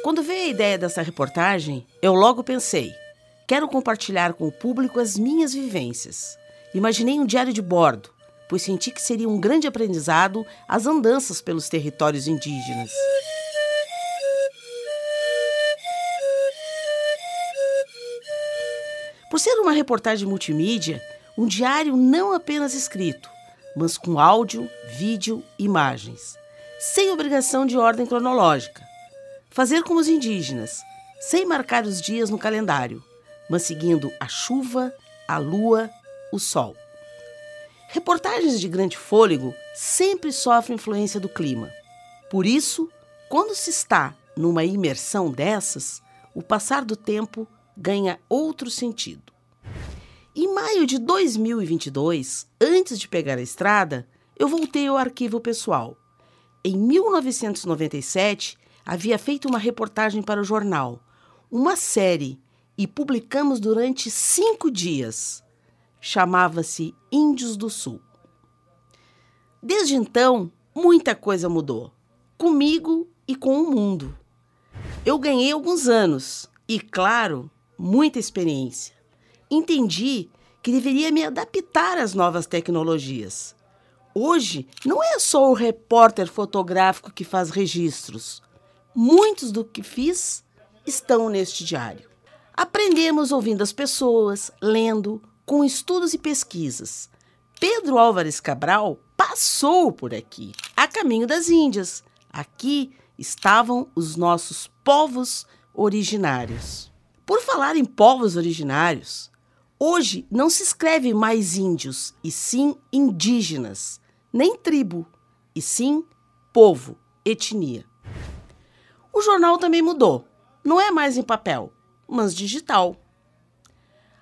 Quando veio a ideia dessa reportagem, eu logo pensei, quero compartilhar com o público as minhas vivências. Imaginei um diário de bordo, pois senti que seria um grande aprendizado as andanças pelos territórios indígenas. Por ser uma reportagem multimídia, um diário não apenas escrito, mas com áudio, vídeo e imagens, sem obrigação de ordem cronológica. Fazer como os indígenas, sem marcar os dias no calendário, mas seguindo a chuva, a lua, o sol. Reportagens de grande fôlego sempre sofrem influência do clima. Por isso, quando se está numa imersão dessas, o passar do tempo ganha outro sentido. Em maio de 2022, antes de pegar a estrada, eu voltei ao arquivo pessoal. Em 1997, havia feito uma reportagem para o jornal, uma série, e publicamos durante 5 dias. Chamava-se Índios do Sul. Desde então, muita coisa mudou, comigo e com o mundo. Eu ganhei alguns anos e, claro, muita experiência. Entendi que deveria me adaptar às novas tecnologias. Hoje, não é só o repórter fotográfico que faz registros. Muitos do que fiz estão neste diário. Aprendemos ouvindo as pessoas, lendo, com estudos e pesquisas. Pedro Álvares Cabral passou por aqui, a caminho das Índias. Aqui estavam os nossos povos originários. Por falar em povos originários, hoje não se escreve mais índios, e sim indígenas, nem tribo, e sim povo, etnia. O jornal também mudou, não é mais em papel, mas digital.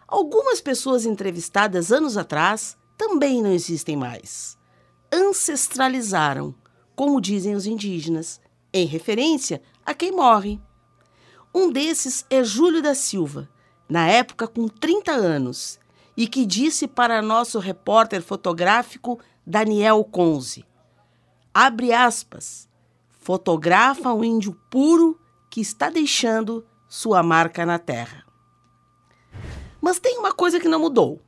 Algumas pessoas entrevistadas anos atrás também não existem mais. Ancestralizaram, como dizem os indígenas, em referência a quem morre. Um desses é Júlio da Silva, na época com 30 anos, e que disse para nosso repórter fotográfico Daniel Conze, abre aspas, fotografa um índio puro que está deixando sua marca na terra. Mas tem uma coisa que não mudou,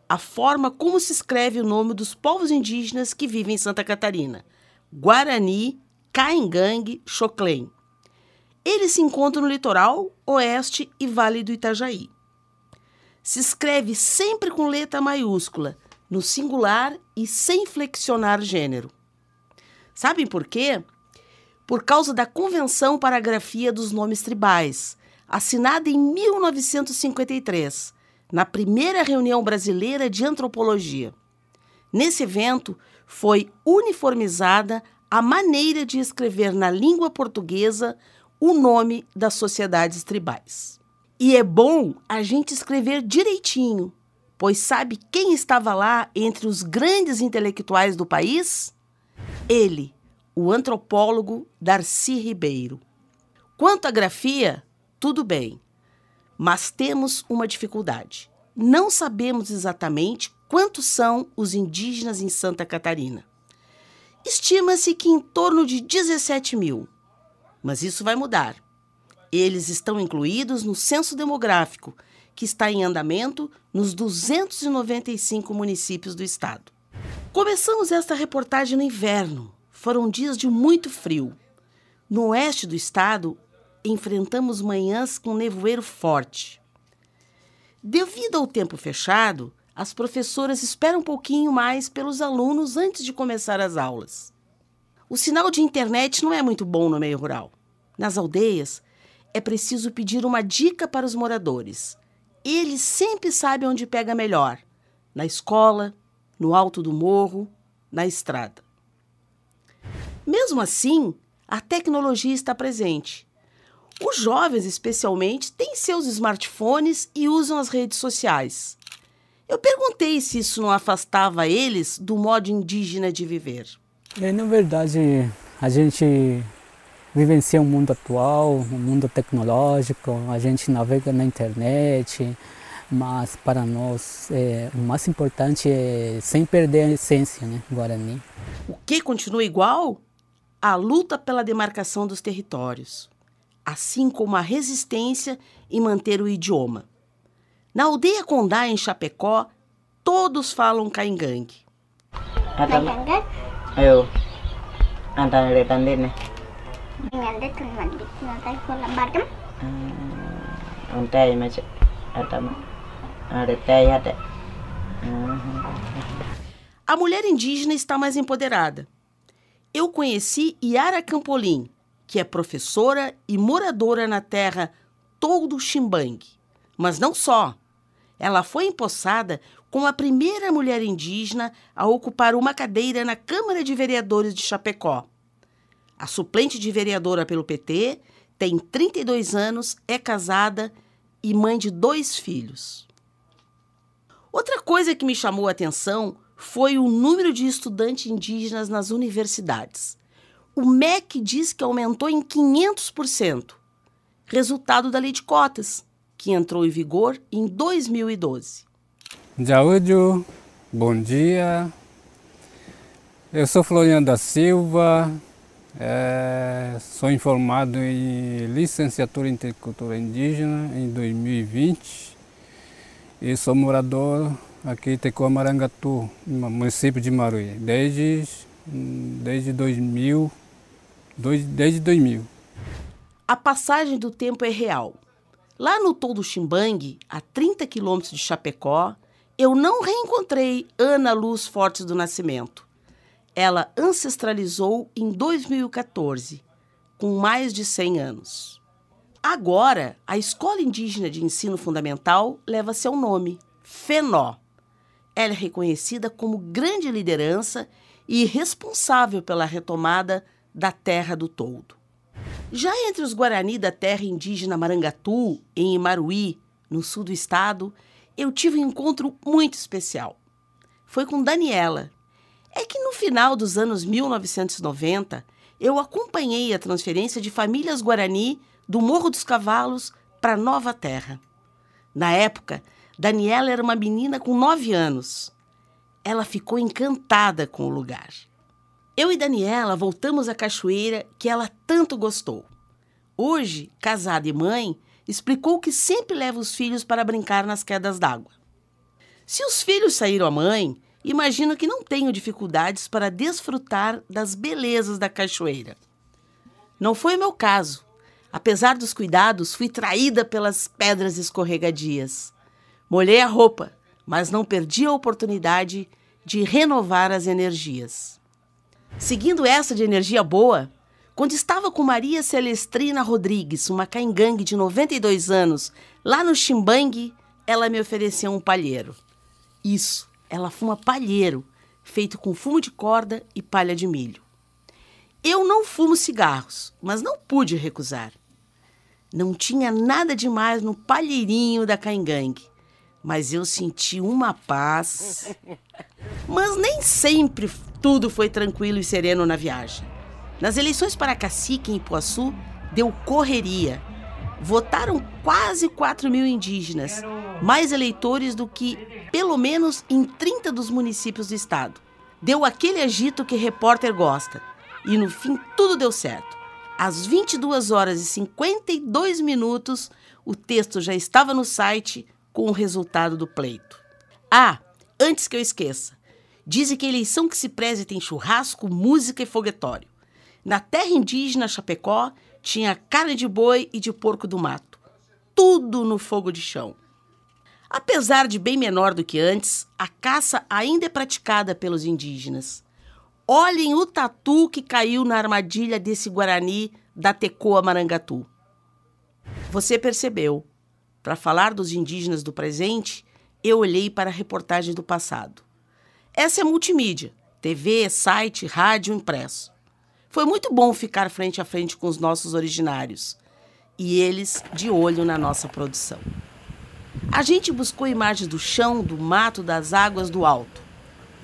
a forma como se escreve o nome dos povos indígenas que vivem em Santa Catarina, Guarani, Caingangue, Xoclém. Eles se encontram no litoral, oeste e Vale do Itajaí. Se escreve sempre com letra maiúscula, no singular e sem flexionar gênero. Sabem por quê? Por causa da Convenção para a Grafia dos Nomes Tribais, assinada em 1953, na primeira reunião brasileira de antropologia. Nesse evento, foi uniformizada a maneira de escrever na língua portuguesa o nome das sociedades tribais. E é bom a gente escrever direitinho, pois sabe quem estava lá entre os grandes intelectuais do país? Ele, o antropólogo Darcy Ribeiro. Quanto à grafia, tudo bem, mas temos uma dificuldade. Não sabemos exatamente quantos são os indígenas em Santa Catarina. Estima-se que em torno de 17 mil, mas isso vai mudar. Eles estão incluídos no censo demográfico, que está em andamento nos 295 municípios do estado. Começamos esta reportagem no inverno. Foram dias de muito frio. No oeste do estado, enfrentamos manhãs com nevoeiro forte. Devido ao tempo fechado, as professoras esperam um pouquinho mais pelos alunos antes de começar as aulas. O sinal de internet não é muito bom no meio rural. Nas aldeias, é preciso pedir uma dica para os moradores. Eles sempre sabem onde pega melhor: na escola, no alto do morro, na estrada. Mesmo assim, a tecnologia está presente. Os jovens, especialmente, têm seus smartphones e usam as redes sociais. Eu perguntei se isso não afastava eles do modo indígena de viver. Na verdade, a gente vivencia um mundo atual, um mundo tecnológico, a gente navega na internet, mas para nós o mais importante é sem perder a essência, né, Guarani. O que continua igual? A luta pela demarcação dos territórios. assim como a resistência em manter o idioma. Na aldeia Condá, em Chapecó, todos falam caingangue. Eu. A mulher indígena está mais empoderada. Eu conheci Yara Campolim, que é professora e moradora na terra Todo Ximbangue. Mas não só. Ela foi empossada como a primeira mulher indígena a ocupar uma cadeira na Câmara de Vereadores de Chapecó. A suplente de vereadora pelo PT tem 32 anos, é casada e mãe de 2 filhos. Outra coisa que me chamou a atenção foi o número de estudantes indígenas nas universidades. O MEC diz que aumentou em 500%, resultado da lei de cotas, que entrou em vigor em 2012. Jaúdio, bom dia. Eu sou Floriano da Silva, sou formado em licenciatura em Cultura Indígena em 2020 e sou morador aqui em Tecoa Marangatu, no município de Maruí, desde 2000. A passagem do tempo é real. Lá no Todo Ximbangue, a 30 quilômetros de Chapecó, eu não reencontrei Ana Luz Fortes do Nascimento. Ela ancestralizou em 2014, com mais de 100 anos. Agora, a Escola Indígena de Ensino Fundamental leva seu nome, FENO. Ela é reconhecida como grande liderança e responsável pela retomada da terra do Todo. Já entre os Guarani da terra indígena Marangatu, em Imaruí, no sul do estado, eu tive um encontro muito especial. Foi com Daniela. É que no final dos anos 1990, eu acompanhei a transferência de famílias Guarani do Morro dos Cavalos para Nova Terra. Na época, Daniela era uma menina com 9 anos. Ela ficou encantada com o lugar. Eu e Daniela voltamos à cachoeira que ela tanto gostou. Hoje, casada e mãe, explicou que sempre leva os filhos para brincar nas quedas d'água. Se os filhos saíram à mãe, imagino que não tenho dificuldades para desfrutar das belezas da cachoeira. Não foi o meu caso. Apesar dos cuidados, fui traída pelas pedras escorregadias. Molhei a roupa, mas não perdi a oportunidade de renovar as energias. Seguindo essa de energia boa, quando estava com Maria Celestrina Rodrigues, uma caingangue de 92 anos, lá no Ximbangue, ela me ofereceu um palheiro. Isso, ela fuma palheiro, feito com fumo de corda e palha de milho. Eu não fumo cigarros, mas não pude recusar. Não tinha nada demais no palheirinho da caingangue, mas eu senti uma paz. Mas nem sempre tudo foi tranquilo e sereno na viagem. Nas eleições para cacique em Ipuaçu, deu correria. Votaram quase 4.000 indígenas, mais eleitores do que, pelo menos, em 30 dos municípios do estado. Deu aquele agito que repórter gosta. E no fim tudo deu certo. Às 22h52, o texto já estava no site com o resultado do pleito. Ah, antes que eu esqueça, dizem que a eleição que se preze tem churrasco, música e foguetório. Na terra indígena Chapecó, tinha carne de boi e de porco do mato. Tudo no fogo de chão. Apesar de bem menor do que antes, a caça ainda é praticada pelos indígenas. Olhem o tatu que caiu na armadilha desse Guarani da Tecoa Marangatu. Você percebeu. Para falar dos indígenas do presente, eu olhei para a reportagem do passado. Essa é multimídia, TV, site, rádio, impresso. Foi muito bom ficar frente a frente com os nossos originários e eles de olho na nossa produção. A gente buscou imagens do chão, do mato, das águas, do alto.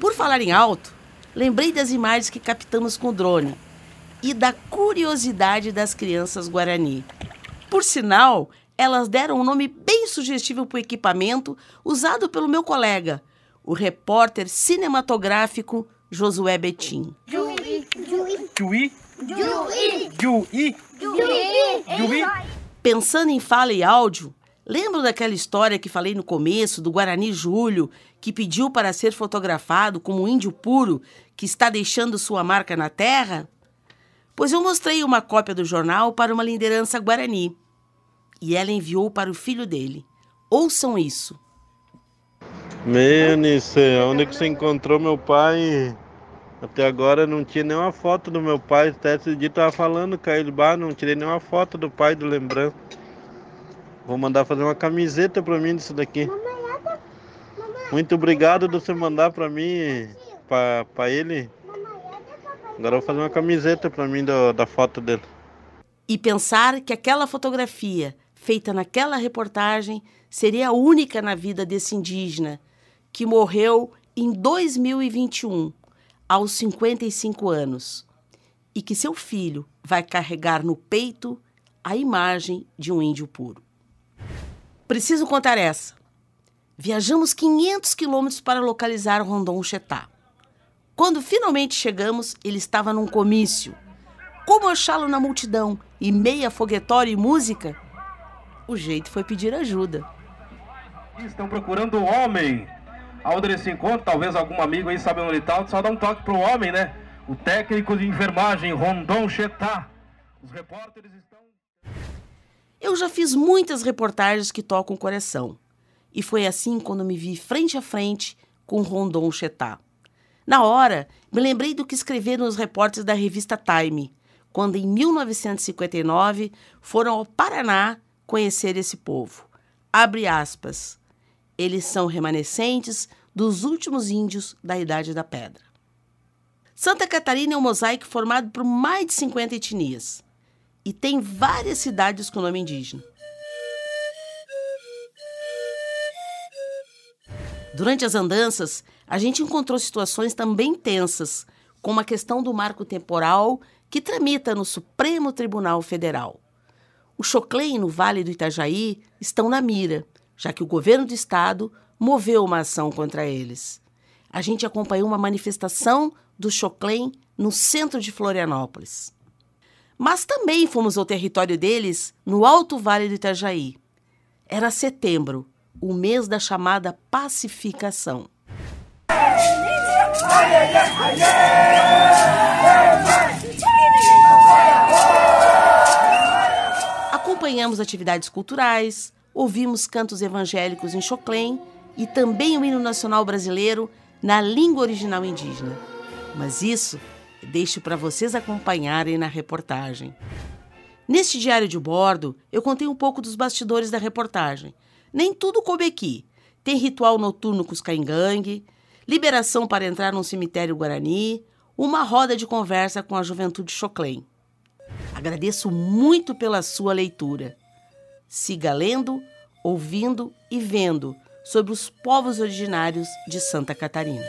Por falar em alto, lembrei das imagens que captamos com o drone e da curiosidade das crianças Guarani. Por sinal, elas deram um nome bem sugestivo para o equipamento usado pelo meu colega, o repórter cinematográfico Josué Betim. Juí. Pensando em fala e áudio, lembram daquela história que falei no começo do Guarani Júlio, que pediu para ser fotografado como um índio puro que está deixando sua marca na terra? Pois eu mostrei uma cópia do jornal para uma liderança guarani e ela enviou para o filho dele. Ouçam isso. Menice, onde que você encontrou meu pai? Até agora não tinha nenhuma foto do meu pai. Até esse dia tava falando com ele, não tirei nenhuma foto do pai do lembrança. Vou mandar fazer uma camiseta pra mim disso daqui. Muito obrigado de você mandar pra mim, pra ele. Agora eu vou fazer uma camiseta pra mim da foto dele. E pensar que aquela fotografia feita naquela reportagem seria a única na vida desse indígena que morreu em 2021, aos 55 anos, e que seu filho vai carregar no peito a imagem de um índio puro. Preciso contar essa. Viajamos 500 quilômetros para localizar Rondon Chetá. Quando finalmente chegamos, ele estava num comício. Como achá-lo na multidão, e meia foguetório e música? O jeito foi pedir ajuda. Estão procurando o homem. Aonde ele se encontra, talvez algum amigo aí sabe onde ele está, só dá um toque pro homem, né? O técnico de enfermagem, Rondon Chetá. Os repórteres estão... Eu já fiz muitas reportagens que tocam o coração. E foi assim quando me vi frente a frente com Rondon Chetá. Na hora, me lembrei do que escreveram os repórteres da revista Time, quando em 1959 foram ao Paraná conhecer esse povo. Abre aspas. Eles são remanescentes dos últimos índios da Idade da Pedra. Santa Catarina é um mosaico formado por mais de 50 etnias e tem várias cidades com nome indígena. Durante as andanças, a gente encontrou situações também tensas, como a questão do marco temporal que tramita no Supremo Tribunal Federal. O Xoclém e no Vale do Itajaí estão na mira, já que o governo do estado moveu uma ação contra eles. A gente acompanhou uma manifestação do Xoclém no centro de Florianópolis. Mas também fomos ao território deles no Alto Vale do Itajaí. Era setembro, o mês da chamada pacificação. Acompanhamos atividades culturais, ouvimos cantos evangélicos em Xoclém e também o hino nacional brasileiro na língua original indígena. Mas isso deixo para vocês acompanharem na reportagem. Neste diário de bordo, eu contei um pouco dos bastidores da reportagem. Nem tudo coube aqui. Tem ritual noturno com os caingangue, liberação para entrar num cemitério guarani, uma roda de conversa com a juventude Xoclém. Agradeço muito pela sua leitura. Siga lendo, ouvindo e vendo sobre os povos originários de Santa Catarina.